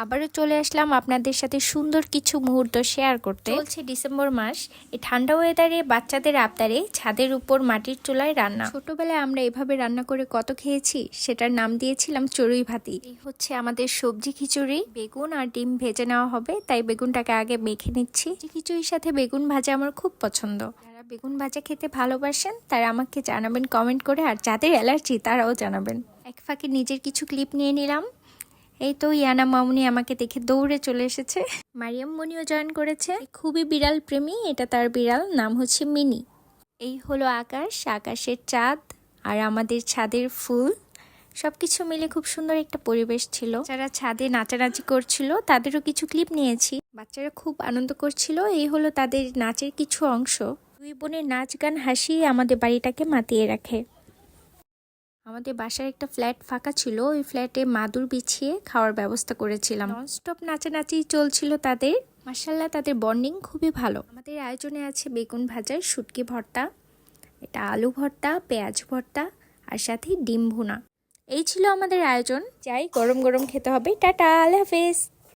আবারও চলে আসলাম আপনাদের সাথে সুন্দর কিছু মুহূর্ত শেয়ার করতে। চলছে ডিসেম্বর মাস, এই ঠান্ডা ওয়েদারে বাচ্চাদের আবদারে ছাদের উপর মাটির চুলায় রান্না। ছোটবেলায় আমরা এভাবে রান্না করে কত খেয়েছি, সেটার নাম দিয়েছিলাম চড়ুই ভাতি। এই হচ্ছে আমাদের সবজি খিচুড়ি, বেগুন আর ডিম ভেজে নেওয়া হবে, তাই বেগুনটাকে আগে মেখে নিচ্ছি। খিচুড়ির সাথে বেগুন ভাজা আমার খুব পছন্দ। যারা বেগুন ভাজা খেতে ভালোবাসেন তারা আমাকে জানাবেন কমেন্ট করে, আর যাদের অ্যালার্জি তারাও জানাবেন। এক ফাঁকে নিজের কিছু ক্লিপ নিয়ে নিলাম। এই তো ইয়ানা মামুনি আমাকে দেখে দৌড়ে চলে এসেছে। মারিয়াম মনিও জয়েন করেছে। খুবই বিড়াল প্রেমী, এটা তার বিড়াল, নাম হচ্ছে মিনি। এই হলো আকাশ, আকাশের চাঁদ আর আমাদের ছাদের ফুল, সবকিছু মিলে খুব সুন্দর একটা পরিবেশ ছিল। যারা ছাদে নাচানাচি করছিল তাদেরও কিছু ক্লিপ নিয়েছি। বাচ্চারা খুব আনন্দ করছিল। এই হলো তাদের নাচের কিছু অংশ। দুই বোনের নাচ গান হাসি আমাদের বাড়িটাকে মাতিয়ে রাখে। আমাদের বাসার একটা ফ্ল্যাট ফাঁকা ছিল, ওই ফ্ল্যাটে মাদুর বিছিয়ে খাওয়ার ব্যবস্থা করেছিলাম। ননস্টপ নাচানাচি চলছিল তাদের। মাশাআল্লাহ, তাদের বন্ডিং খুবই ভালো। আমাদের আয়োজনে আছে বেগুন ভাজা, শুটকি ভর্তা, এটা আলু ভর্তা, পেঁয়াজ ভর্তা আর সাথে ডিম ভুনা। এই ছিল আমাদের আয়োজন। যাই, গরম গরম খেতে হবে। টাটা, আল্লাহ হাফেজ।